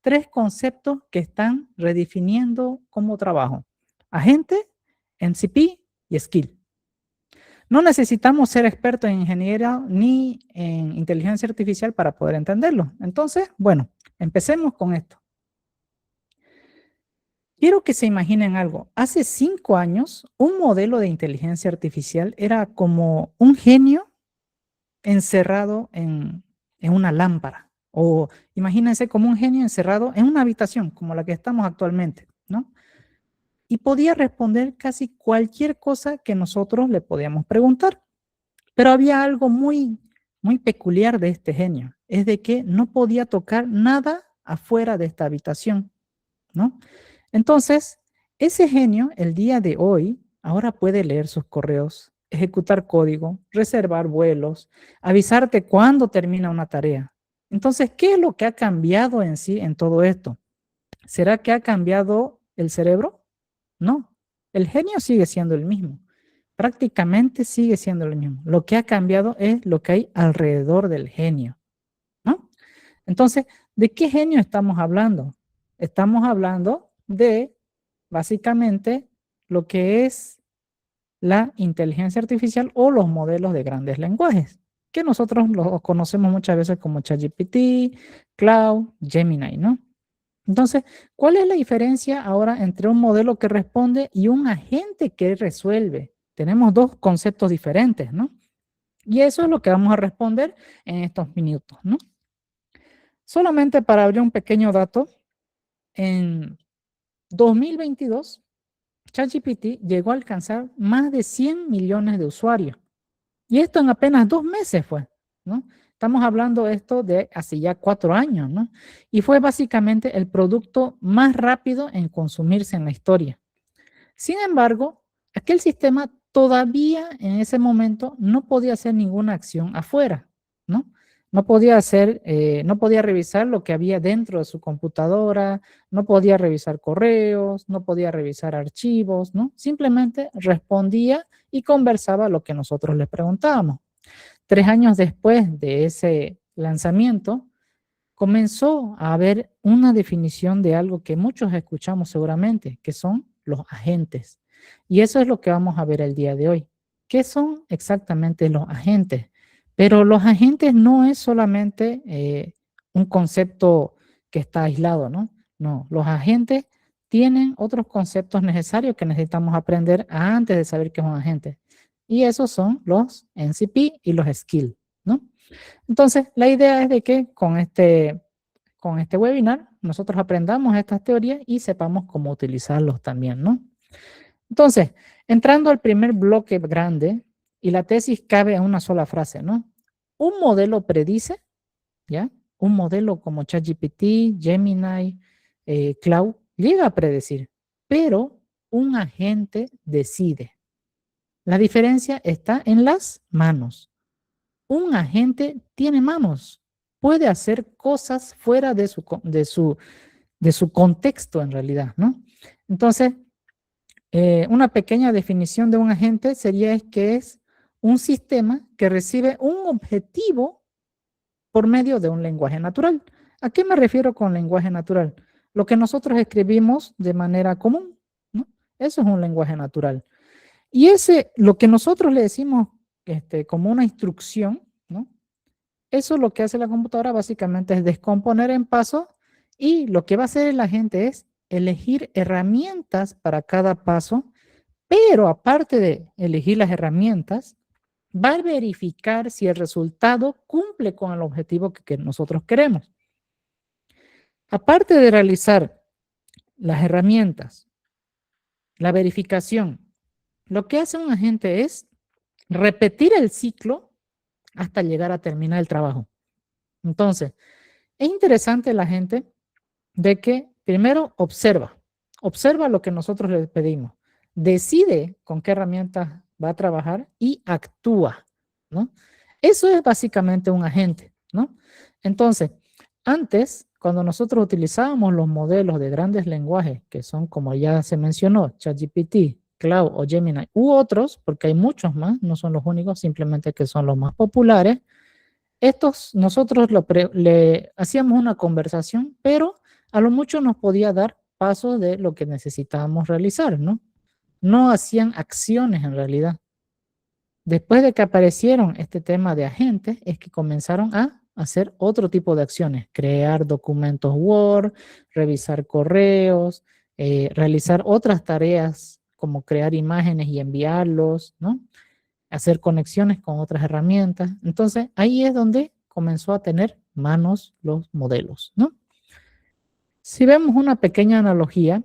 tres conceptos que están redefiniendo cómo trabajo: agente, MCP y skill. No necesitamos ser expertos en ingeniería ni en inteligencia artificial para poder entenderlo. Entonces, bueno, empecemos con esto. Quiero que se imaginen algo. Hace 5 años, un modelo de inteligencia artificial era como un genio encerrado en una lámpara. O imagínense como un genio encerrado en una habitación, como la que estamos actualmente, ¿no? Y podía responder casi cualquier cosa que nosotros le podíamos preguntar. Pero había algo muy peculiar de este genio, es de que no podía tocar nada afuera de esta habitación, ¿no? Entonces, ese genio, el día de hoy, ahora puede leer sus correos, ejecutar código, reservar vuelos, avisarte cuándo termina una tarea. Entonces, ¿qué es lo que ha cambiado en sí en todo esto? ¿Será que ha cambiado el cerebro? No, el genio sigue siendo el mismo. Prácticamente sigue siendo el mismo. Lo que ha cambiado es lo que hay alrededor del genio, ¿no? Entonces, ¿de qué genio estamos hablando? Estamos hablando de, básicamente, lo que es la inteligencia artificial o los modelos de grandes lenguajes, que nosotros los conocemos muchas veces como ChatGPT, Cloud, Gemini, ¿no? Entonces, ¿cuál es la diferencia ahora entre un modelo que responde y un agente que resuelve? Tenemos dos conceptos diferentes, ¿no? Y eso es lo que vamos a responder en estos minutos, ¿no? Solamente para abrir un pequeño dato, en 2022, ChatGPT llegó a alcanzar más de 100 millones de usuarios. Y esto en apenas 2 meses fue, ¿no? Estamos hablando esto de hace ya 4 años, ¿no? Y fue básicamente el producto más rápido en consumirse en la historia. Sin embargo, aquel sistema todavía en ese momento no podía hacer ninguna acción afuera, ¿no? No podía hacer, no podía revisar lo que había dentro de su computadora, no podía revisar correos, no podía revisar archivos, ¿no? Simplemente respondía y conversaba lo que nosotros le preguntábamos. 3 años después de ese lanzamiento, comenzó a haber una definición de algo que muchos escuchamos seguramente, que son los agentes. Y eso es lo que vamos a ver el día de hoy. ¿Qué son exactamente los agentes? Pero los agentes no es solamente un concepto que está aislado, ¿no? No, los agentes tienen otros conceptos necesarios que necesitamos aprender antes de saber qué es un agente. Y esos son los NCP y los skills, ¿no? Entonces, la idea es de que con este webinar nosotros aprendamos estas teorías y sepamos cómo utilizarlos también, ¿no? Entonces, entrando al primer bloque grande, y la tesis cabe en una sola frase, ¿no? Un modelo predice, ¿ya? Un modelo como ChatGPT, Gemini, Cloud, llega a predecir, pero un agente decide. La diferencia está en las manos. Un agente tiene manos, puede hacer cosas fuera de su contexto en realidad, ¿no? Entonces, una pequeña definición de un agente sería que es un sistema que recibe un objetivo por medio de un lenguaje natural. ¿A qué me refiero con lenguaje natural? Lo que nosotros escribimos de manera común, ¿no? Eso es un lenguaje natural. Y lo que nosotros le decimos como una instrucción, ¿no? Eso lo que hace la computadora básicamente es descomponer en pasos, y lo que va a hacer la gente es elegir herramientas para cada paso, pero aparte de elegir las herramientas, va a verificar si el resultado cumple con el objetivo que nosotros queremos. Aparte de realizar las herramientas, la verificación, lo que hace un agente es repetir el ciclo hasta llegar a terminar el trabajo. Entonces, es interesante la gente de que primero observa lo que nosotros le pedimos, decide con qué herramientas va a trabajar y actúa, ¿no? Eso es básicamente un agente, ¿no? Entonces, antes, cuando nosotros utilizábamos los modelos de grandes lenguajes, que son, como ya se mencionó, ChatGPT, Cloud o Gemini, u otros, porque hay muchos más, no son los únicos, simplemente que son los más populares, nosotros le hacíamos una conversación, pero A lo mucho nos podía dar pasos de lo que necesitábamos realizar, ¿no? No hacían acciones en realidad. Después de que aparecieron este tema de agentes, es que comenzaron a hacer otro tipo de acciones, crear documentos Word, revisar correos, realizar otras tareas como crear imágenes y enviarlos, ¿no? Hacer conexiones con otras herramientas. Entonces, ahí es donde comenzó a tener manos los modelos, ¿no? Si vemos una pequeña analogía,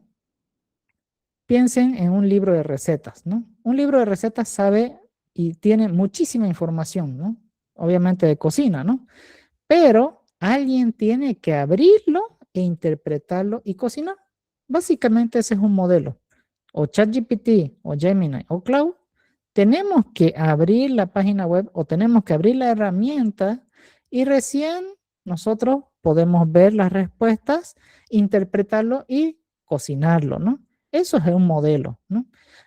piensen en un libro de recetas, ¿no? Un libro de recetas sabe y tiene muchísima información, ¿no? Obviamente de cocina, ¿no? Pero alguien tiene que abrirlo e interpretarlo y cocinar. Básicamente ese es un modelo. O ChatGPT, o Gemini, o Cloud. Tenemos que abrir la página web o tenemos que abrir la herramienta y recién nosotros podemos ver las respuestas, interpretarlo y cocinarlo, ¿no? Eso es un modelo, ¿no?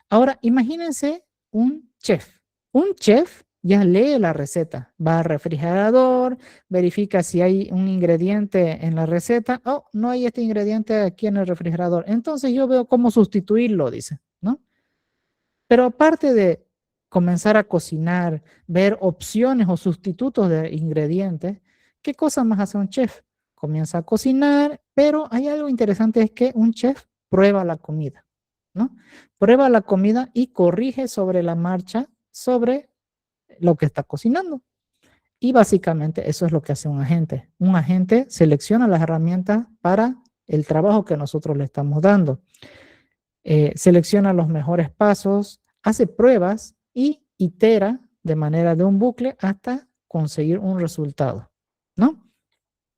Ahora, imagínense un chef. Un chef ya lee la receta, va al refrigerador, verifica si hay un ingrediente en la receta. Oh, no hay este ingrediente aquí en el refrigerador. Entonces yo veo cómo sustituirlo, dice, ¿no? Pero aparte de comenzar a cocinar, ver opciones o sustitutos de ingredientes, ¿qué cosa más hace un chef? Comienza a cocinar, pero hay algo interesante, es que un chef prueba la comida, ¿no? Prueba la comida y corrige sobre la marcha sobre lo que está cocinando. Y básicamente eso es lo que hace un agente. Un agente selecciona las herramientas para el trabajo que nosotros le estamos dando. Selecciona los mejores pasos, hace pruebas y itera de manera de un bucle hasta conseguir un resultado, ¿no?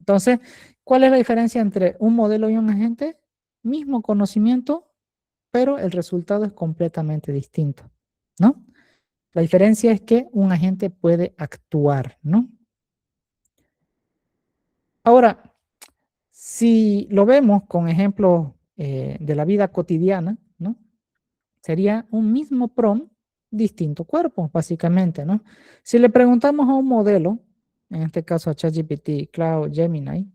Entonces, ¿cuál es la diferencia entre un modelo y un agente? Mismo conocimiento, pero el resultado es completamente distinto, ¿no? La diferencia es que un agente puede actuar, ¿no? Ahora, si lo vemos con ejemplos de la vida cotidiana, ¿no? Sería un mismo prompt, distinto cuerpo, básicamente, ¿no? Si le preguntamos a un modelo, en este caso a ChatGPT, Cloud, Gemini,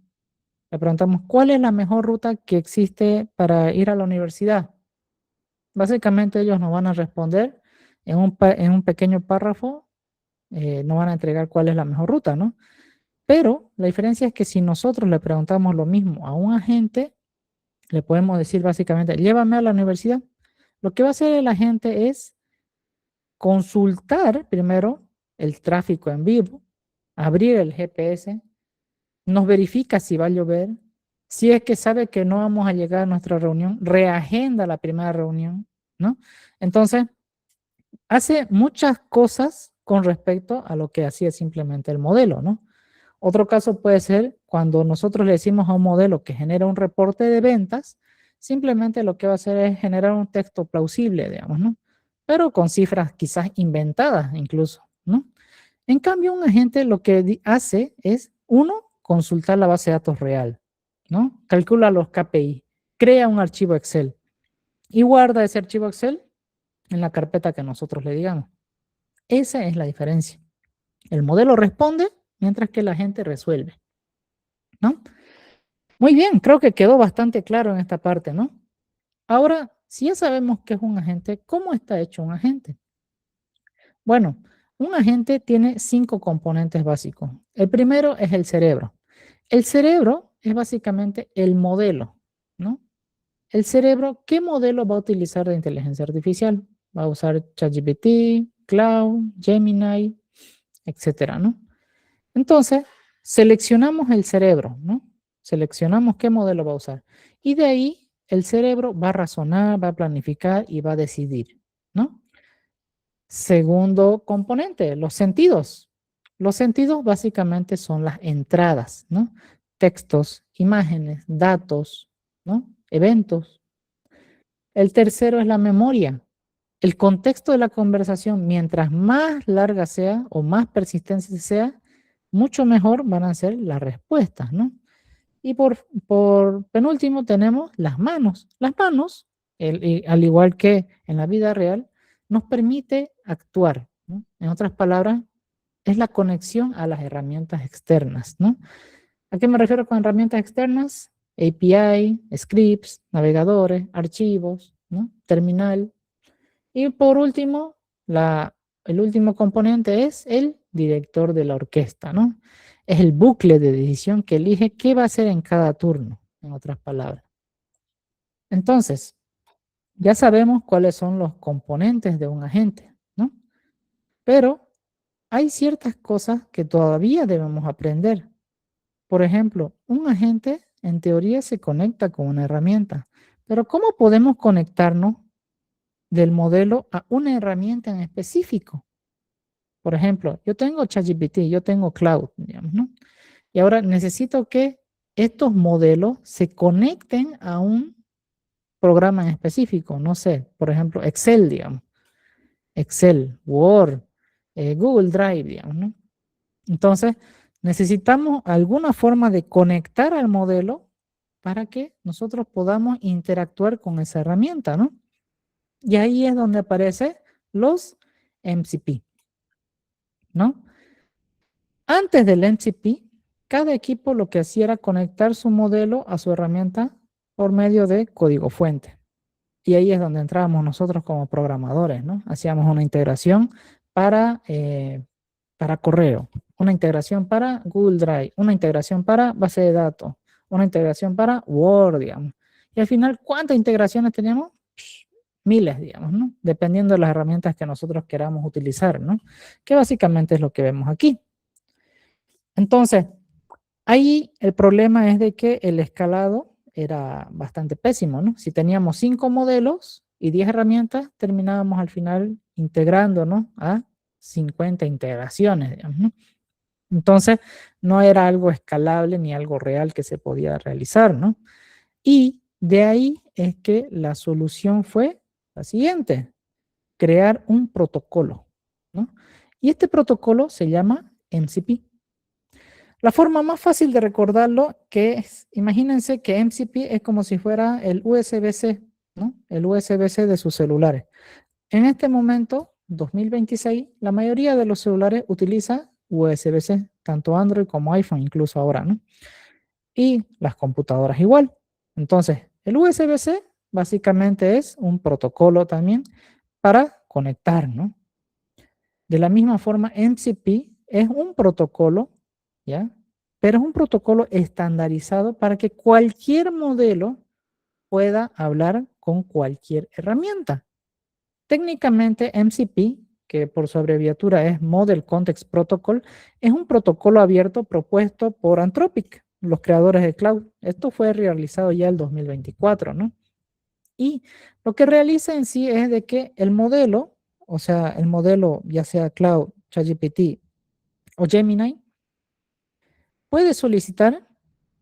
le preguntamos cuál es la mejor ruta que existe para ir a la universidad. Básicamente ellos nos van a responder en un pequeño párrafo, nos van a entregar cuál es la mejor ruta, ¿no? Pero la diferencia es que si nosotros le preguntamos lo mismo a un agente, le podemos decir básicamente, llévame a la universidad. Lo que va a hacer el agente es consultar primero el tráfico en vivo, abrir el GPS, nos verifica si va a llover, si es que sabe que no vamos a llegar a nuestra reunión, reagenda la primera reunión, ¿no? Entonces, hace muchas cosas con respecto a lo que hacía simplemente el modelo, ¿no? Otro caso puede ser cuando nosotros le decimos a un modelo que genera un reporte de ventas, simplemente lo que va a hacer es generar un texto plausible, digamos, ¿no? Pero con cifras quizás inventadas incluso, ¿no? En cambio, un agente lo que hace es, uno, consultar la base de datos real, ¿no? Calcula los KPI, crea un archivo Excel y guarda ese archivo Excel en la carpeta que nosotros le digamos. Esa es la diferencia. El modelo responde mientras que la gente resuelve, ¿no? Muy bien, creo que quedó bastante claro en esta parte, ¿no? Ahora, si ya sabemos qué es un agente, ¿cómo está hecho un agente? Bueno, un agente tiene 5 componentes básicos. El primero es el cerebro. El cerebro es básicamente el modelo, ¿no? El cerebro, ¿qué modelo va a utilizar de inteligencia artificial? Va a usar ChatGPT, Cloud, Gemini, etcétera, ¿no? Entonces, seleccionamos el cerebro, ¿no? Seleccionamos qué modelo va a usar. Y de ahí el cerebro va a razonar, va a planificar y va a decidir, ¿no? Segundo componente, los sentidos. Los sentidos básicamente son las entradas, ¿no? Textos, imágenes, datos, ¿no? Eventos. El tercero es la memoria. El contexto de la conversación, mientras más larga sea o más persistente sea, mucho mejor van a ser las respuestas, ¿no? Y por penúltimo tenemos las manos. Las manos, al igual que en la vida real, nos permite actuar, ¿no? En otras palabras, es la conexión a las herramientas externas, ¿no? ¿A qué me refiero con herramientas externas? API, scripts, navegadores, archivos, ¿no? Terminal. Y por último, el último componente es el director de la orquesta, ¿no? Es el bucle de decisión que elige qué va a hacer en cada turno, en otras palabras. Entonces, ya sabemos cuáles son los componentes de un agente, ¿no? Pero hay ciertas cosas que todavía debemos aprender. Por ejemplo, un agente en teoría se conecta con una herramienta, pero ¿cómo podemos conectarnos del modelo a una herramienta en específico? Por ejemplo, yo tengo ChatGPT, yo tengo Cloud, digamos, ¿no? Y ahora necesito que estos modelos se conecten a un programa en específico, no sé, por ejemplo, Excel, digamos, Excel, Word, Google Drive, digamos, ¿no? Entonces, necesitamos alguna forma de conectar al modelo para que nosotros podamos interactuar con esa herramienta, ¿no? Y ahí es donde aparecen los MCP, ¿no? Antes del MCP, cada equipo lo que hacía era conectar su modelo a su herramienta por medio de código fuente. Y ahí es donde entrábamos nosotros como programadores, ¿no? Hacíamos una integración para correo, una integración para Google Drive, una integración para base de datos, una integración para Word, digamos. Y al final, ¿cuántas integraciones teníamos? Miles, digamos, ¿no? Dependiendo de las herramientas que nosotros queramos utilizar, ¿no? Que básicamente es lo que vemos aquí. Entonces, ahí el problema es de que el escalado era bastante pésimo, ¿no? Si teníamos 5 modelos y 10 herramientas, terminábamos al final integrándonos a 50 integraciones, digamos, ¿no? Entonces, no era algo escalable ni algo real que se podía realizar, ¿no? Y de ahí es que la solución fue la siguiente: crear un protocolo, ¿no? Y este protocolo se llama MCP. La forma más fácil de recordarlo que es, imagínense que MCP es como si fuera el USB-C, ¿no? El USB-C de sus celulares. En este momento, 2026, la mayoría de los celulares utiliza USB-C, tanto Android como iPhone, incluso ahora, ¿no? Y las computadoras igual. Entonces, el USB-C básicamente es un protocolo también para conectar, ¿no? De la misma forma, MCP es un protocolo, ¿ya? Pero es un protocolo estandarizado para que cualquier modelo pueda hablar con cualquier herramienta. Técnicamente, MCP, que por su abreviatura es Model Context Protocol, es un protocolo abierto propuesto por Anthropic, los creadores de Cloud. Esto fue realizado ya el 2024, ¿no? Y lo que realiza en sí es de que el modelo, o sea, el modelo ya sea Cloud, ChatGPT o Gemini, puede solicitar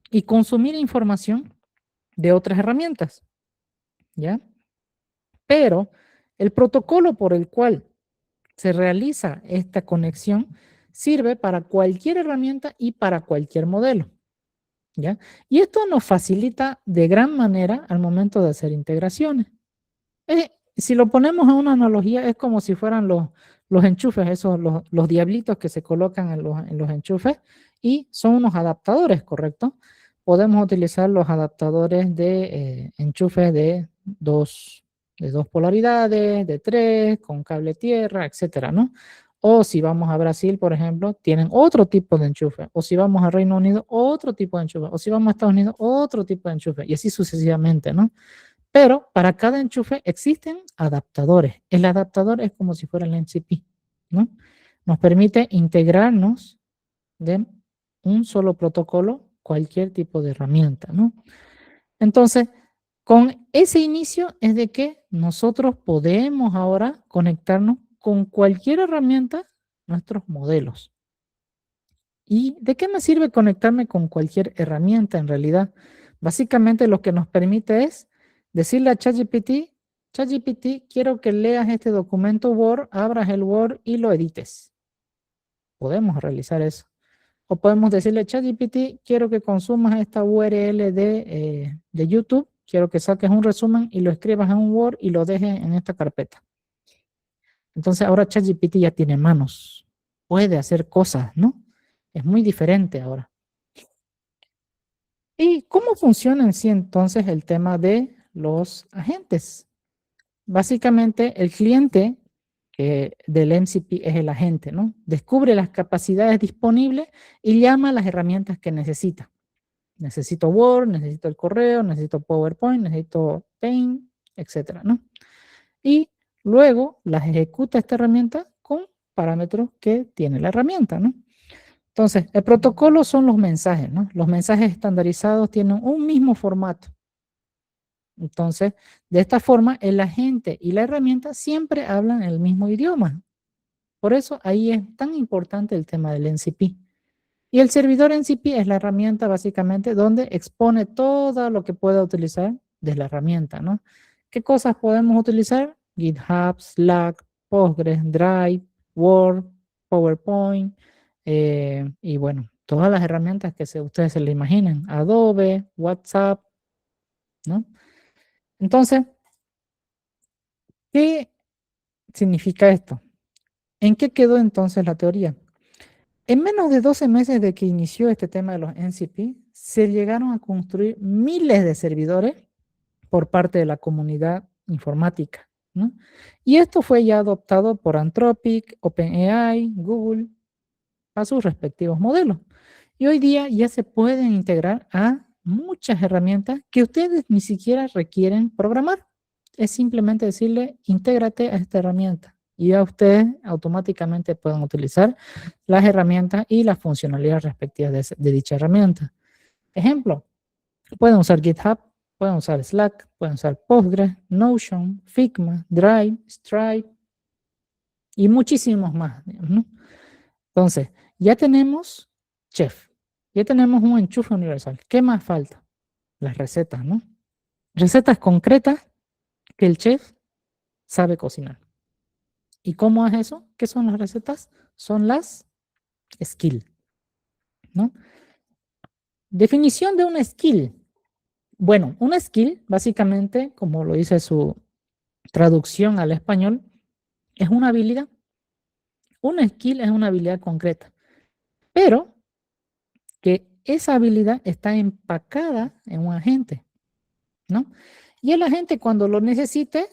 y consumir información de otras herramientas, ¿ya? Pero el protocolo por el cual se realiza esta conexión sirve para cualquier herramienta y para cualquier modelo, ¿ya? Y esto nos facilita de gran manera al momento de hacer integraciones. Si lo ponemos a una analogía, es como si fueran los enchufes, esos, los diablitos que se colocan en los enchufes, y son unos adaptadores, ¿correcto? Podemos utilizar los adaptadores de enchufes de dos polaridades, de tres, con cable tierra, etcétera, ¿no? O si vamos a Brasil, por ejemplo, tienen otro tipo de enchufe. O si vamos a Reino Unido, otro tipo de enchufe. O si vamos a Estados Unidos, otro tipo de enchufe. Y así sucesivamente, ¿no? Pero para cada enchufe existen adaptadores. El adaptador es como si fuera el MCP, ¿no? Nos permite integrarnos de un solo protocolo, cualquier tipo de herramienta, ¿no? Entonces, con ese inicio es de que nosotros podemos ahora conectarnos con cualquier herramienta, nuestros modelos. ¿Y de qué me sirve conectarme con cualquier herramienta en realidad? Básicamente lo que nos permite es decirle a ChatGPT, ChatGPT, quiero que leas este documento Word, abras el Word y lo edites. Podemos realizar eso. O podemos decirle, ChatGPT, quiero que consumas esta URL de YouTube, quiero que saques un resumen y lo escribas en un Word y lo dejes en esta carpeta. Entonces ahora ChatGPT ya tiene manos, puede hacer cosas, ¿no? Es muy diferente ahora. ¿Y cómo funciona en sí entonces el tema de los agentes? Básicamente, el cliente del MCP es el agente, ¿no? Descubre las capacidades disponibles y llama a las herramientas que necesita. Necesito Word, necesito el correo, necesito PowerPoint, necesito Paint, etcétera, ¿no? Y luego las ejecuta esta herramienta con parámetros que tiene la herramienta, ¿no? Entonces, el protocolo son los mensajes, ¿no? Los mensajes estandarizados tienen un mismo formato. Entonces, de esta forma, el agente y la herramienta siempre hablan el mismo idioma. Por eso ahí es tan importante el tema del NCP. Y el servidor NCP es la herramienta básicamente donde expone todo lo que pueda utilizar de la herramienta, ¿no? ¿Qué cosas podemos utilizar? GitHub, Slack, Postgres, Drive, Word, PowerPoint, y bueno, todas las herramientas que ustedes se le imaginen, Adobe, WhatsApp, ¿no? Entonces, ¿qué significa esto? ¿En qué quedó entonces la teoría? En menos de 12 meses de que inició este tema de los NCP, se llegaron a construir miles de servidores por parte de la comunidad informática, ¿no? Y esto fue ya adoptado por Anthropic, OpenAI, Google, a sus respectivos modelos. Y hoy día ya se pueden integrar a muchas herramientas que ustedes ni siquiera requieren programar. Es simplemente decirle, intégrate a esta herramienta. Y ya ustedes automáticamente pueden utilizar las herramientas y las funcionalidades respectivas de dicha herramienta. Ejemplo, pueden usar GitHub, pueden usar Slack, pueden usar Postgres, Notion, Figma, Drive, Stripe y muchísimos más, ¿no? Entonces, ya tenemos Chef, ya tenemos un enchufe universal. ¿Qué más falta? Las recetas, ¿no? Recetas concretas que el chef sabe cocinar. ¿Y cómo es eso? ¿Qué son las recetas? Son las skills, ¿no? Definición de una skill. Bueno, una skill, básicamente, como lo dice su traducción al español, es una habilidad. Una skill es una habilidad concreta, pero que esa habilidad está empacada en un agente, ¿no? Y el agente cuando lo necesite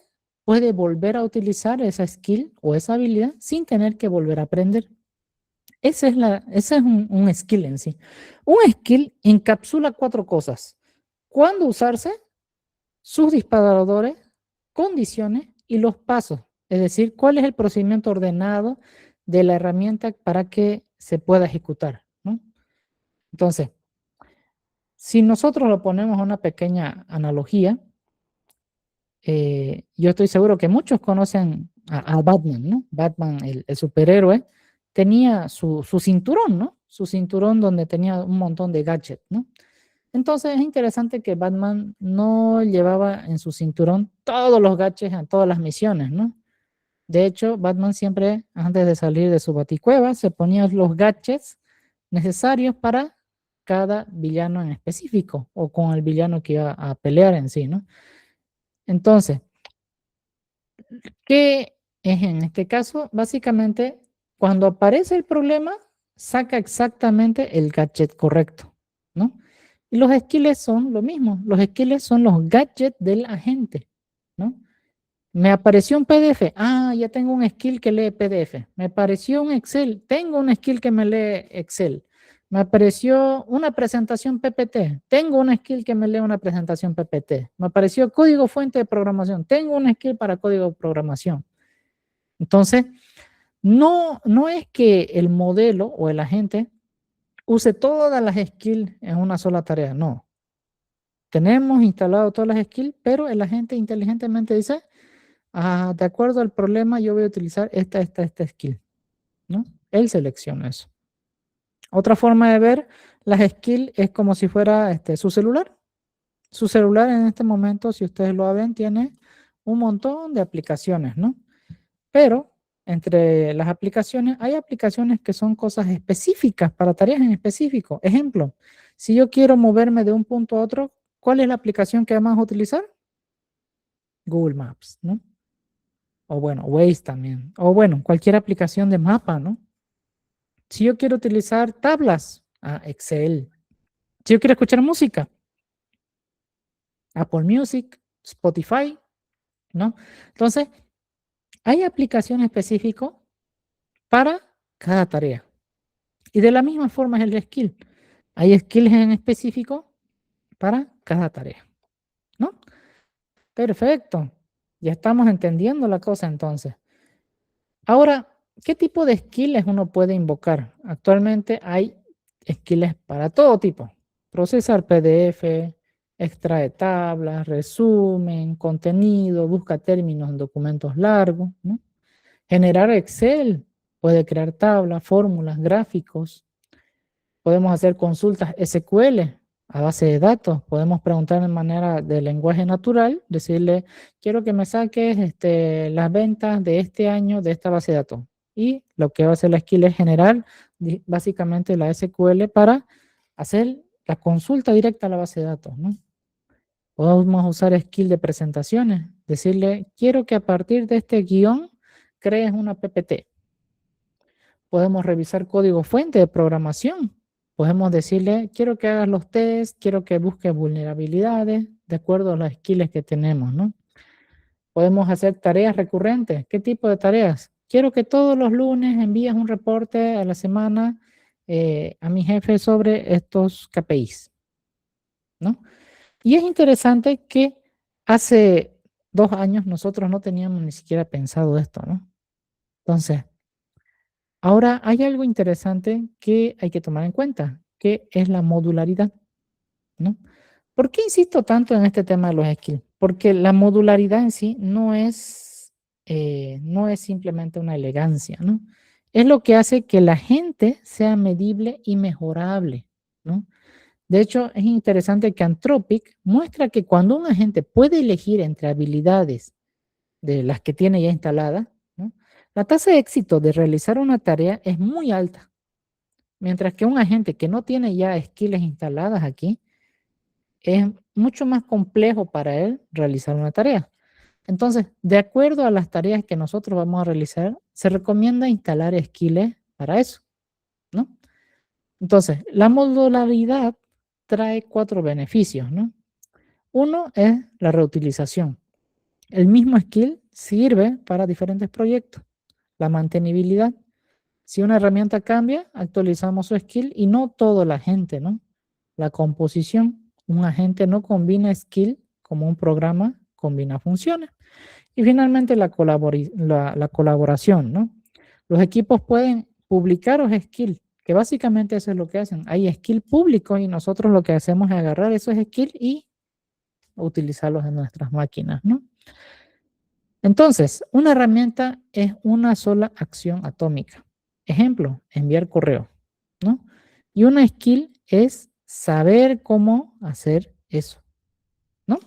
puede volver a utilizar esa skill o esa habilidad sin tener que volver a aprender. Ese es un skill en sí. Un skill encapsula 4 cosas. Cuándo usarse, sus disparadores, condiciones y los pasos. Es decir, cuál es el procedimiento ordenado de la herramienta para que se pueda ejecutar, ¿no? Entonces, si nosotros lo ponemos a una pequeña analogía, yo estoy seguro que muchos conocen a Batman, ¿no? Batman, el superhéroe, tenía su cinturón, ¿no? Su cinturón donde tenía un montón de gadgets, ¿no? Entonces es interesante que Batman no llevaba en su cinturón todos los gadgets a todas las misiones, ¿no? De hecho, Batman siempre, antes de salir de su baticueva, se ponía los gadgets necesarios para cada villano en específico o con el villano que iba a pelear en sí, ¿no? Entonces, ¿qué es en este caso? Básicamente, cuando aparece el problema, saca exactamente el gadget correcto, ¿no? Y los skills son lo mismo. Los skills son los gadgets del agente, ¿no? Me apareció un PDF. Ah, ya tengo un skill que lee PDF. Me apareció un Excel. Tengo un skill que me lee Excel. Me apareció una presentación PPT. Tengo un skill que me lee una presentación PPT. Me apareció código fuente de programación. Tengo un skill para código de programación. Entonces, no es que el modelo o el agente use todas las skills en una sola tarea. No. Tenemos instalado todas las skills, pero el agente inteligentemente dice, de acuerdo al problema, yo voy a utilizar esta skill, ¿no? Él selecciona eso. Otra forma de ver las skills es como si fuera su celular. Su celular en este momento, si ustedes lo ven, tiene un montón de aplicaciones, ¿no? Pero entre las aplicaciones, hay aplicaciones que son cosas específicas para tareas en específico. Ejemplo, si yo quiero moverme de un punto a otro, ¿cuál es la aplicación que vamos a utilizar? Google Maps, ¿no? O bueno, Waze también. O bueno, cualquier aplicación de mapa, ¿no? Si yo quiero utilizar tablas, Excel. Si yo quiero escuchar música, Apple Music, Spotify, ¿no? Entonces, hay aplicaciones específicas para cada tarea. Y de la misma forma es el skill. Hay skills en específico para cada tarea, ¿no? Perfecto. Ya estamos entendiendo la cosa entonces. Ahora, ¿qué tipo de skills uno puede invocar? Actualmente hay skills para todo tipo. Procesar PDF, extrae tablas, resumen, contenido, busca términos en documentos largos, ¿no? Generar Excel, puede crear tablas, fórmulas, gráficos. Podemos hacer consultas SQL a base de datos. Podemos preguntar de manera de lenguaje natural, decirle, quiero que me saques las ventas de este año de esta base de datos. Y lo que va a hacer la skill es generar básicamente la SQL para hacer la consulta directa a la base de datos, ¿no? Podemos usar skill de presentaciones, decirle, quiero que a partir de este guión crees una PPT. Podemos revisar código fuente de programación. Podemos decirle, quiero que hagas los tests, quiero que busques vulnerabilidades de acuerdo a las skills que tenemos, ¿no? Podemos hacer tareas recurrentes. ¿Qué tipo de tareas? Quiero que todos los lunes envíes un reporte a la semana a mi jefe sobre estos KPIs, ¿no? Y es interesante que hace 2 años nosotros no teníamos ni siquiera pensado esto, ¿no? Entonces, ahora hay algo interesante que hay que tomar en cuenta, que es la modularidad, ¿no? ¿Por qué insisto tanto en este tema de los skills? Porque la modularidad en sí no es simplemente una elegancia, ¿no? Es lo que hace que la gente sea medible y mejorable, ¿no? De hecho, es interesante que Anthropic muestra que cuando un agente puede elegir entre habilidades de las que tiene ya instaladas, ¿no? La tasa de éxito de realizar una tarea es muy alta, mientras que un agente que no tiene ya skills instaladas aquí, es mucho más complejo para él realizar una tarea. Entonces, de acuerdo a las tareas que nosotros vamos a realizar, se recomienda instalar skills para eso, ¿no? Entonces, la modularidad trae 4 beneficios, ¿no? Uno es la reutilización. El mismo skill sirve para diferentes proyectos. La mantenibilidad. Si una herramienta cambia, actualizamos su skill y no toda la gente, ¿no? La composición. Un agente no combina skill como un programa combina funciones. Y finalmente la colaboración, ¿no? Los equipos pueden publicar los skills, que básicamente eso es lo que hacen. Hay skills públicos y nosotros lo que hacemos es agarrar esos skills y utilizarlos en nuestras máquinas, ¿no? Entonces, una herramienta es una sola acción atómica. Ejemplo, enviar correo, ¿no? Y una skill es saber cómo hacer eso, ¿no?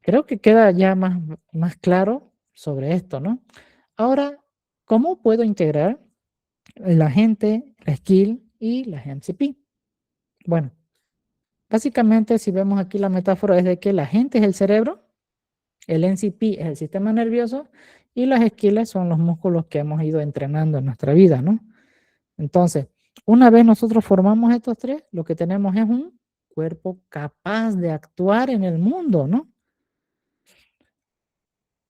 Creo que queda ya más claro sobre esto, ¿no? Ahora, ¿cómo puedo integrar la agente, la skill y la MCP? Bueno, básicamente si vemos aquí la metáfora es de que la agente es el cerebro, el NCP es el sistema nervioso y las skills son los músculos que hemos ido entrenando en nuestra vida, ¿no? Entonces, una vez nosotros formamos estos 3, lo que tenemos es un cuerpo capaz de actuar en el mundo, ¿no?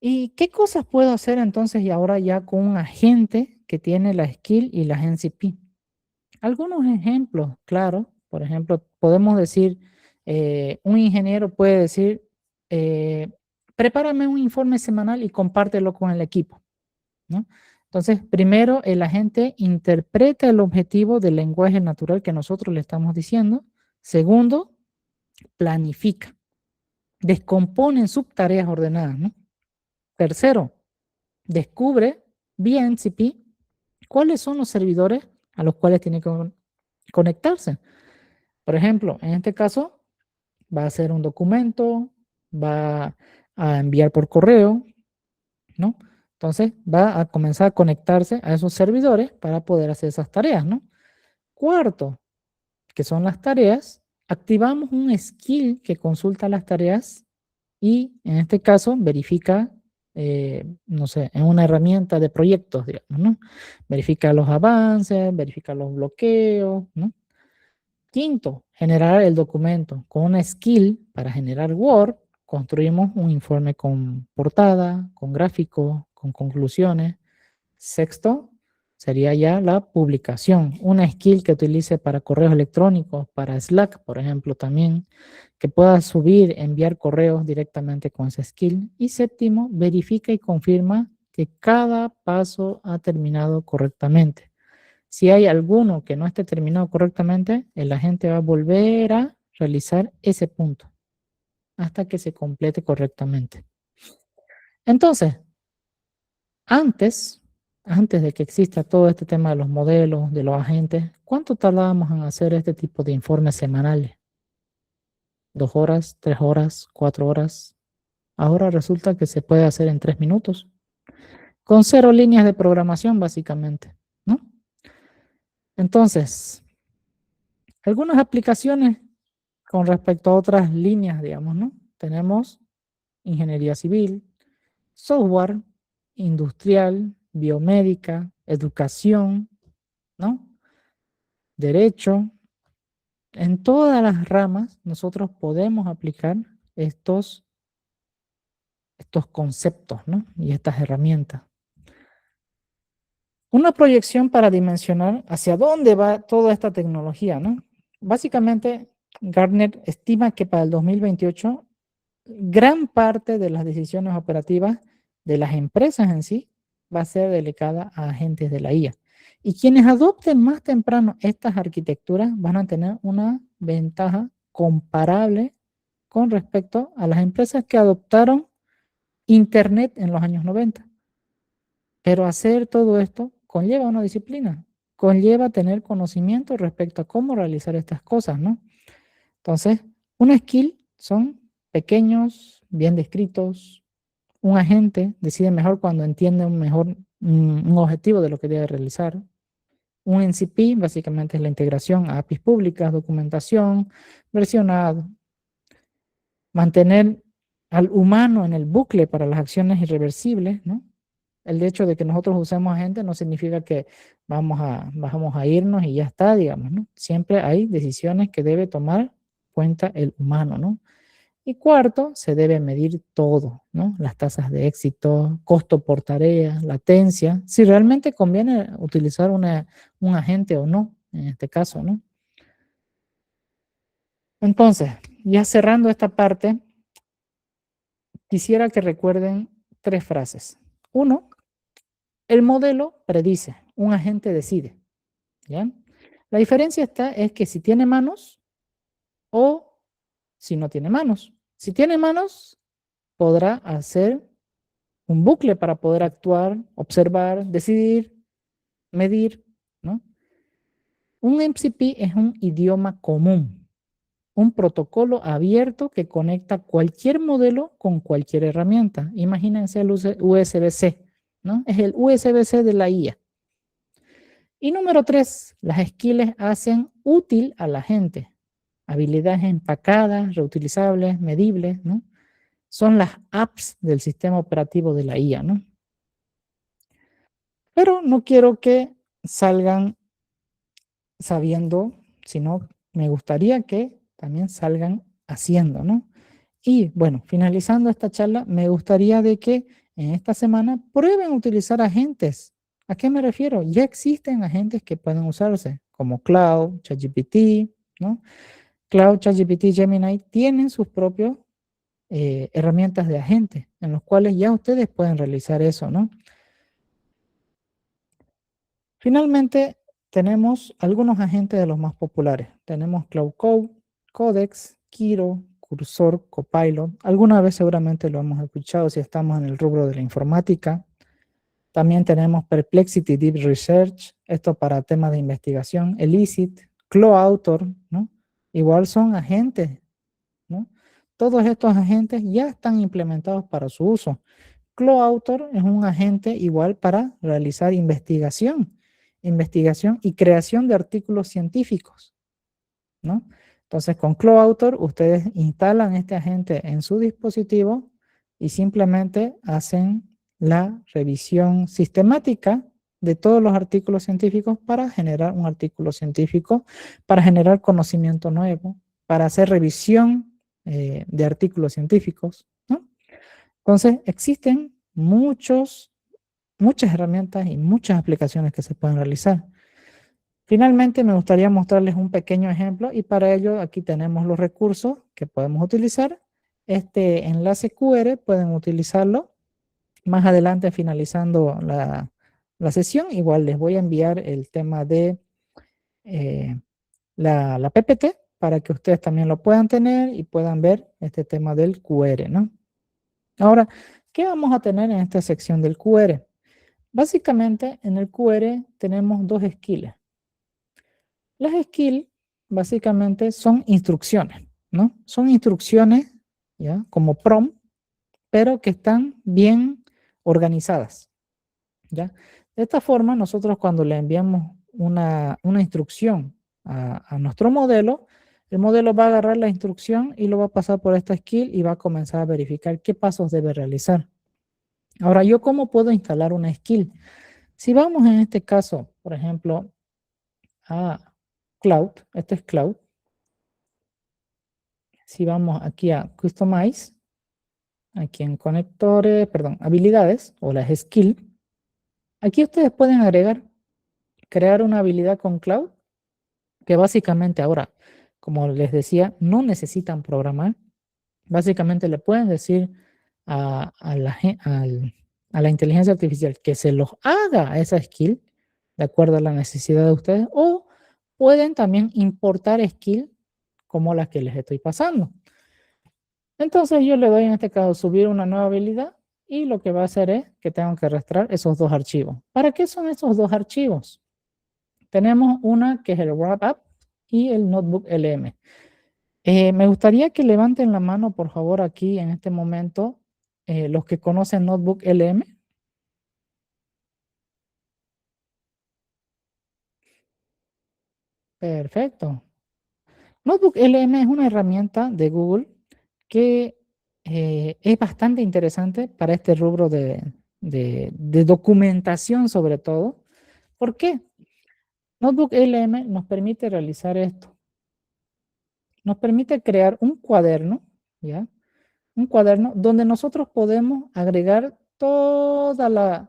¿Y qué cosas puedo hacer entonces y ahora ya con un agente que tiene la skill y las NCP? Algunos ejemplos, claro. Por ejemplo, podemos decir, un ingeniero puede decir, prepárame un informe semanal y compártelo con el equipo, ¿no? Entonces, primero, el agente interpreta el objetivo del lenguaje natural que nosotros le estamos diciendo. Segundo, planifica, descompone en subtareas ordenadas, ¿no? Tercero, descubre vía MCP cuáles son los servidores a los cuales tiene que conectarse. Por ejemplo, en este caso, va a hacer un documento, va a enviar por correo, ¿no? Entonces, va a comenzar a conectarse a esos servidores para poder hacer esas tareas, ¿no? Cuarto, que son las tareas, activamos un skill que consulta las tareas y, en este caso, verifica, no sé, en una herramienta de proyectos, digamos, ¿no? Verifica los avances, verifica los bloqueos, ¿no? Quinto, generar el documento con una skill para generar Word, construimos un informe con portada, con gráfico, con conclusiones. Sexto, sería ya la publicación, una skill que utilice para correos electrónicos, para Slack, por ejemplo, también, que pueda subir, enviar correos directamente con esa skill. Y séptimo, verifica y confirma que cada paso ha terminado correctamente. Si hay alguno que no esté terminado correctamente, el agente va a volver a realizar ese punto hasta que se complete correctamente. Entonces, antes, antes de que exista todo este tema de los modelos, de los agentes, ¿cuánto tardábamos en hacer este tipo de informes semanales? 2 horas, 3 horas, 4 horas. Ahora resulta que se puede hacer en 3 minutos, con 0 líneas de programación básicamente, ¿no? Entonces, algunas aplicaciones con respecto a otras líneas, digamos, ¿no? Tenemos ingeniería civil, software, industrial, biomédica, educación, ¿no? Derecho. En todas las ramas nosotros podemos aplicar estos conceptos, ¿no? Y estas herramientas. Una proyección para dimensionar hacia dónde va toda esta tecnología, ¿no? Básicamente, Gartner estima que para el 2028 gran parte de las decisiones operativas de las empresas en sí va a ser delegada a agentes de la IA. Y quienes adopten más temprano estas arquitecturas van a tener una ventaja comparable con respecto a las empresas que adoptaron Internet en los años 90. Pero hacer todo esto conlleva una disciplina, conlleva tener conocimiento respecto a cómo realizar estas cosas, ¿no? Entonces, una skill son pequeños, bien descritos. Un agente decide mejor cuando entiende un objetivo de lo que debe realizar. Un NCP básicamente es la integración a APIs públicas, documentación, versionado. Mantener al humano en el bucle para las acciones irreversibles, ¿no? El hecho de que nosotros usemos agentes no significa que vamos a irnos y ya está, digamos, ¿no? Siempre hay decisiones que debe tomar cuenta el humano, ¿no? Y cuarto, se debe medir todo, ¿no? Las tasas de éxito, costo por tarea, latencia, si realmente conviene utilizar un agente o no, en este caso, ¿no? Entonces, ya cerrando esta parte, quisiera que recuerden 3 frases. 1, el modelo predice, un agente decide, ¿ya? La diferencia es que si tiene manos o si no tiene manos. Si tiene manos, podrá hacer un bucle para poder actuar, observar, decidir, medir, ¿no? Un MCP es un idioma común, un protocolo abierto que conecta cualquier modelo con cualquier herramienta. Imagínense el USB-C, ¿no? Es el USB-C de la IA. Y número 3, las skills hacen útil a la gente. Habilidades empacadas, reutilizables, medibles, ¿no? Son las apps del sistema operativo de la IA, ¿no? Pero no quiero que salgan sabiendo, sino me gustaría que también salgan haciendo, ¿no? Y bueno, finalizando esta charla, me gustaría de que en esta semana prueben utilizar agentes. ¿A qué me refiero? Ya existen agentes que pueden usarse, como Cloud, ChatGPT, ¿no? Cloud, ChatGPT, Gemini tienen sus propios herramientas de agentes en los cuales ya ustedes pueden realizar eso, ¿no? Finalmente, tenemos algunos agentes de los más populares. Tenemos Cloud Code, Codex, Kiro, Cursor, Copilot. Alguna vez seguramente lo hemos escuchado si estamos en el rubro de la informática. También tenemos Perplexity Deep Research, esto para temas de investigación, Elicit, CloAuthor, ¿no? Igual son agentes, ¿no? Todos estos agentes ya están implementados para su uso. CloAuthor es un agente igual para realizar investigación y creación de artículos científicos, ¿no? Entonces, con CloAuthor ustedes instalan este agente en su dispositivo y simplemente hacen la revisión sistemática de todos los artículos científicos para generar un artículo científico, para generar conocimiento nuevo, para hacer revisión de artículos científicos, ¿no? Entonces, existen muchas herramientas y muchas aplicaciones que se pueden realizar. Finalmente, me gustaría mostrarles un pequeño ejemplo y para ello aquí tenemos los recursos que podemos utilizar. Este enlace QR pueden utilizarlo. Más adelante, finalizando la sesión, igual les voy a enviar el tema de la PPT para que ustedes también lo puedan tener y puedan ver este tema del QR, ¿no? Ahora, ¿qué vamos a tener en esta sección del QR? Básicamente, en el QR tenemos dos skills. Las skills, básicamente, son instrucciones, ¿no? Son instrucciones, ¿ya? Como prompt, pero que están bien organizadas, ¿ya? De esta forma, nosotros cuando le enviamos una instrucción a nuestro modelo, el modelo va a agarrar la instrucción y lo va a pasar por esta skill y va a comenzar a verificar qué pasos debe realizar. Ahora, ¿yo cómo puedo instalar una skill? Si vamos en este caso, por ejemplo, a Cloud, este es Cloud. Si vamos aquí a Customize, aquí en conectores, perdón, habilidades o las skills, aquí ustedes pueden agregar, crear una habilidad con Cloud, que básicamente ahora, como les decía, no necesitan programar. Básicamente le pueden decir a la inteligencia artificial que se los haga a esa skill, de acuerdo a la necesidad de ustedes, o pueden también importar skill como las que les estoy pasando. Entonces yo le doy en este caso subir una nueva habilidad y lo que va a hacer es que tengo que arrastrar esos dos archivos. ¿Para qué son esos dos archivos? Tenemos una que es el wrap up y el notebook LM. Me gustaría que levanten la mano, por favor, aquí en este momento, los que conocen Notebook LM. Perfecto. Notebook LM es una herramienta de Google que es bastante interesante para este rubro de documentación sobre todo. ¿Por qué? Notebook LM nos permite realizar esto. Nos permite crear un cuaderno, ¿ya? Un cuaderno donde nosotros podemos agregar todos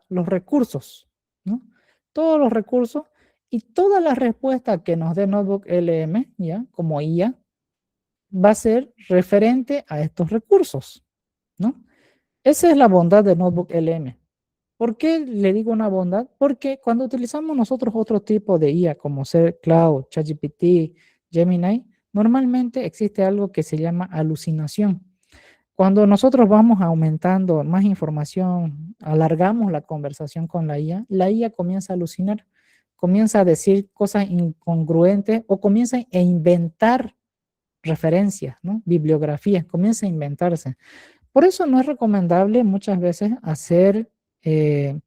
los recursos, ¿no? Todos los recursos y todas las respuestas que nos dé Notebook LM, ¿ya? Como IA, va a ser referente a estos recursos, ¿no? Esa es la bondad de Notebook LM. ¿Por qué le digo una bondad? Porque cuando utilizamos nosotros otro tipo de IA, como ser Cloud, ChatGPT, Gemini, normalmente existe algo que se llama alucinación. Cuando nosotros vamos aumentando más información, alargamos la conversación con la IA comienza a alucinar, comienza a decir cosas incongruentes o comienza a inventar referencias, ¿no? Bibliografías, comienza a inventarse. Por eso no es recomendable muchas veces hacer eh,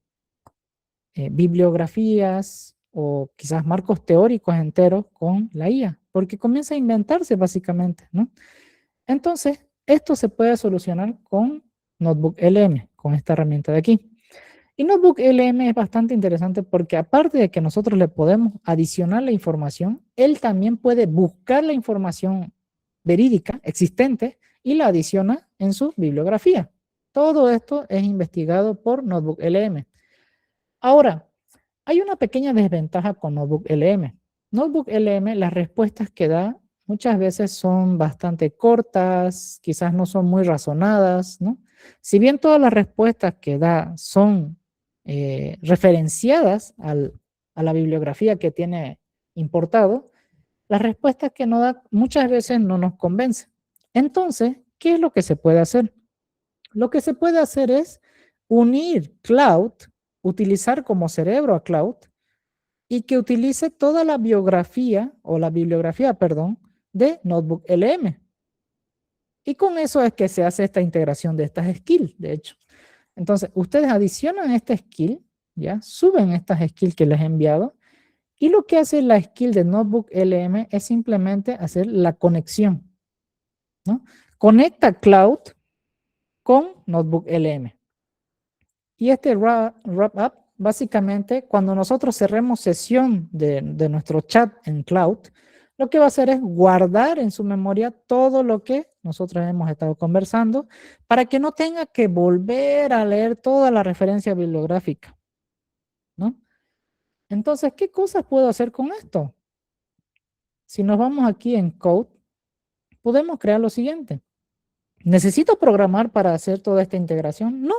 bibliografías o quizás marcos teóricos enteros con la IA, porque comienza a inventarse básicamente, ¿no? Entonces, esto se puede solucionar con Notebook LM, con esta herramienta de aquí. Y Notebook LM es bastante interesante porque aparte de que nosotros le podemos adicionar la información, él también puede buscar la información verídica, existente, y la adiciona en su bibliografía. Todo esto es investigado por Notebook LM. Ahora, hay una pequeña desventaja con Notebook LM. Notebook LM, las respuestas que da muchas veces son bastante cortas, quizás no son muy razonadas, ¿no? Si bien todas las respuestas que da son referenciadas a la bibliografía que tiene importado, las respuestas que nos da muchas veces no nos convencen. Entonces, ¿qué es lo que se puede hacer? Lo que se puede hacer es unir Cloud, utilizar como cerebro a Cloud y que utilice toda la biografía o la bibliografía, perdón, de Notebook LM. Y con eso es que se hace esta integración de estas skills, de hecho. Entonces, ustedes adicionan esta skill, ¿ya? Suben estas skills que les he enviado y lo que hace la skill de Notebook LM es simplemente hacer la conexión, ¿no? Conecta Cloud con Notebook LM. Y este wrap up, básicamente, cuando nosotros cerremos sesión de nuestro chat en Cloud, lo que va a hacer es guardar en su memoria todo lo que nosotros hemos estado conversando, para que no tenga que volver a leer toda la referencia bibliográfica, ¿no? Entonces, ¿qué cosas puedo hacer con esto? Si nos vamos aquí en Code, podemos crear lo siguiente. ¿Necesito programar para hacer toda esta integración? No.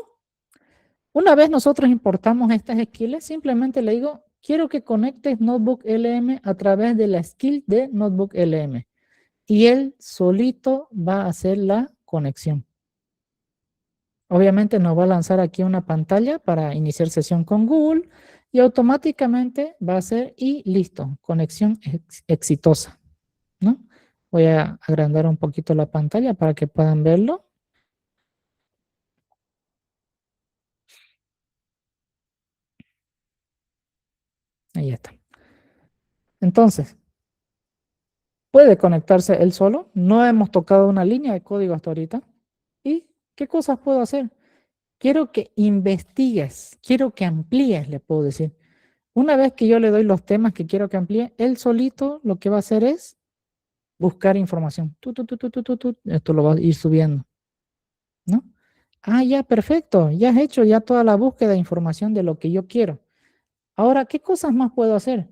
Una vez nosotros importamos estas skills, simplemente le digo, quiero que conectes Notebook LM a través de la skill de Notebook LM. Y él solito va a hacer la conexión. Obviamente nos va a lanzar aquí una pantalla para iniciar sesión con Google y automáticamente va a ser y listo, conexión exitosa, ¿no? Voy a agrandar un poquito la pantalla para que puedan verlo. Ahí está. Entonces, puede conectarse él solo. No hemos tocado una línea de código hasta ahorita. ¿Y qué cosas puedo hacer? Quiero que investigues, quiero que amplíes, le puedo decir. Una vez que yo le doy los temas que quiero que amplíe, él solito lo que va a hacer es buscar información. Esto lo va a ir subiendo, ¿no? Ah, ya, perfecto. Ya has hecho ya toda la búsqueda de información de lo que yo quiero. Ahora, ¿qué cosas más puedo hacer?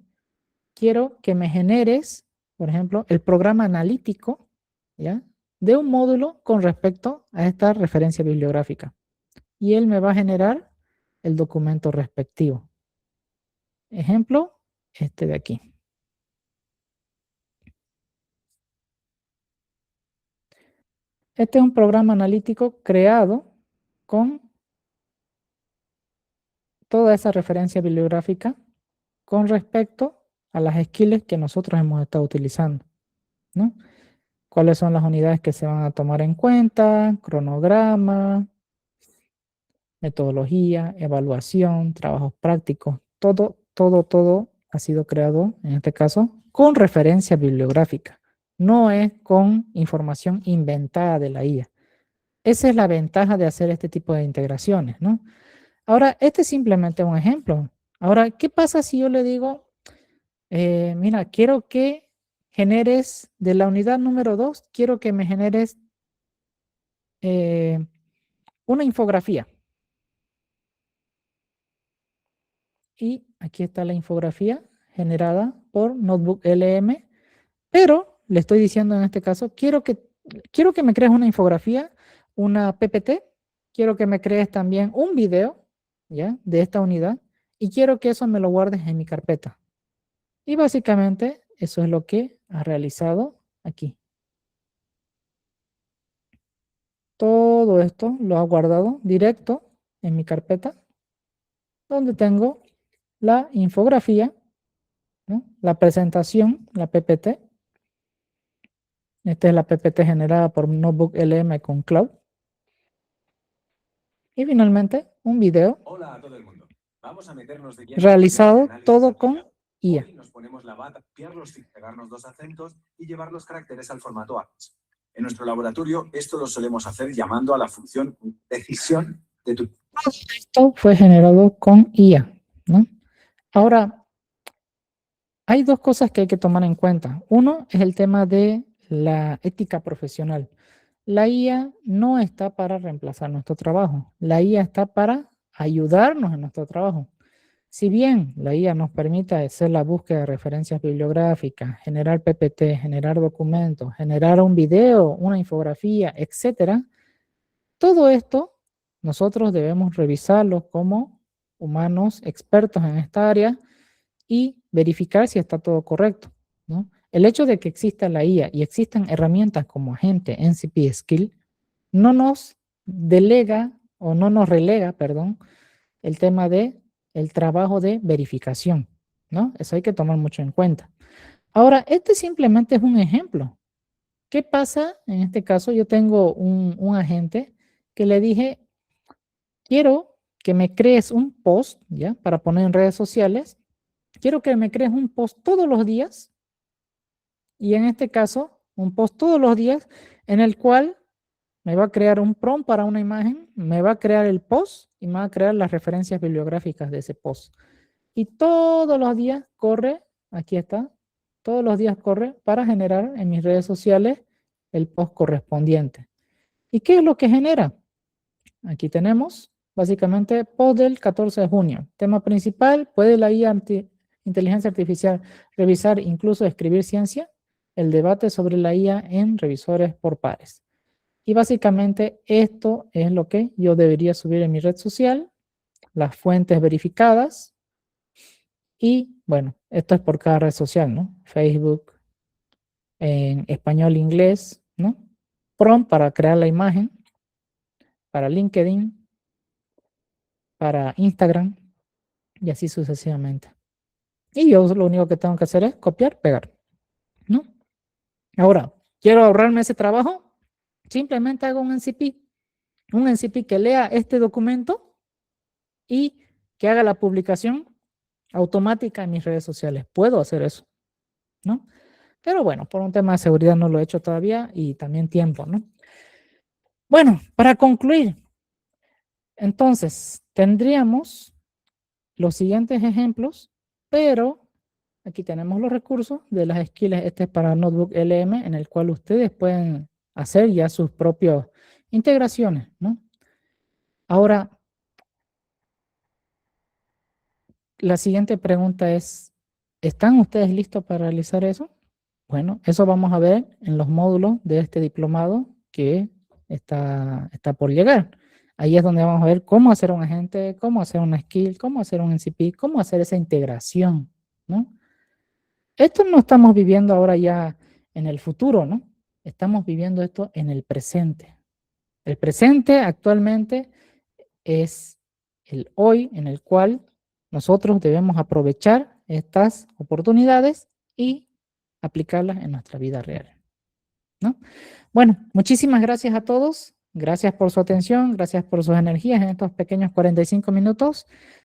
Quiero que me generes, por ejemplo, el programa analítico, ¿ya? De un módulo con respecto a esta referencia bibliográfica. Y él me va a generar el documento respectivo. Ejemplo, este de aquí. Este es un programa analítico creado con toda esa referencia bibliográfica con respecto a las skills que nosotros hemos estado utilizando, ¿no? ¿Cuáles son las unidades que se van a tomar en cuenta? Cronograma, metodología, evaluación, trabajos prácticos, todo ha sido creado, en este caso, con referencia bibliográfica. No es con información inventada de la IA. Esa es la ventaja de hacer este tipo de integraciones, ¿no? Ahora, este es simplemente un ejemplo. Ahora, ¿qué pasa si yo le digo, mira, quiero que generes de la unidad número 2, quiero que me generes una infografía? Y aquí está la infografía generada por Notebook LM, pero le estoy diciendo en este caso, quiero que me crees una infografía, una PPT, quiero que me crees también un video, ¿ya? De esta unidad, y quiero que eso me lo guardes en mi carpeta. Y básicamente eso es lo que ha realizado aquí. Todo esto lo ha guardado directo en mi carpeta, donde tengo la infografía, ¿no? La presentación, la PPT. Esta es la PPT generada por Notebook LM con Cloud. Y finalmente, un video. Hola a todo el mundo. Vamos a meternos de lleno Realizado todo con IA. Hoy nos ponemos la bata, copiarlos sin pegarnos dos acentos y llevar los caracteres al formato APIS. En nuestro laboratorio esto lo solemos hacer llamando a la función decisión de tu... Esto fue generado con IA, ¿no? Ahora, hay dos cosas que hay que tomar en cuenta. Uno es el tema de la ética profesional. La IA no está para reemplazar nuestro trabajo. La IA está para ayudarnos en nuestro trabajo. Si bien la IA nos permite hacer la búsqueda de referencias bibliográficas, generar PPT, generar documentos, generar un video, una infografía, etcétera, todo esto nosotros debemos revisarlo como humanos expertos en esta área y verificar si está todo correcto, ¿no? El hecho de que exista la IA y existan herramientas como Agente, NCP Skill, no nos delega o no nos relega, perdón, el tema de el trabajo de verificación, ¿no? Eso hay que tomar mucho en cuenta. Ahora, este simplemente es un ejemplo. ¿Qué pasa? En este caso, yo tengo un agente que le dije, quiero que me crees un post, ¿ya? Para poner en redes sociales. Quiero que me crees un post todos los días. Y en este caso, un post todos los días en el cual me va a crear un prompt para una imagen, me va a crear el post y me va a crear las referencias bibliográficas de ese post. Y todos los días corre, aquí está, todos los días corre para generar en mis redes sociales el post correspondiente. ¿Y qué es lo que genera? Aquí tenemos básicamente post del 14 de junio. Tema principal: ¿puede la inteligencia artificial revisar, incluso escribir ciencia? El debate sobre la IA en revisores por pares. Y básicamente esto es lo que yo debería subir en mi red social, las fuentes verificadas. Y bueno, esto es por cada red social, ¿no? Facebook, en español, inglés, ¿no? Prompt para crear la imagen, para LinkedIn, para Instagram y así sucesivamente. Y yo lo único que tengo que hacer es copiar, pegar, ¿no? Ahora, quiero ahorrarme ese trabajo, simplemente hago un NCP que lea este documento y que haga la publicación automática en mis redes sociales. Puedo hacer eso, ¿no? Pero bueno, por un tema de seguridad no lo he hecho todavía y también tiempo, ¿no? Bueno, para concluir, entonces tendríamos los siguientes ejemplos, pero aquí tenemos los recursos de las skills. Este es para Notebook LM, en el cual ustedes pueden hacer ya sus propias integraciones, ¿no? Ahora, la siguiente pregunta es, ¿están ustedes listos para realizar eso? Bueno, eso vamos a ver en los módulos de este diplomado que está por llegar. Ahí es donde vamos a ver cómo hacer un agente, cómo hacer una skill, cómo hacer un NCP, cómo hacer esa integración, ¿no? Esto no estamos viviendo ahora ya en el futuro, ¿no? Estamos viviendo esto en el presente. El presente actualmente es el hoy en el cual nosotros debemos aprovechar estas oportunidades y aplicarlas en nuestra vida real, ¿no? Bueno, muchísimas gracias a todos. Gracias por su atención, gracias por sus energías en estos pequeños 45 minutos.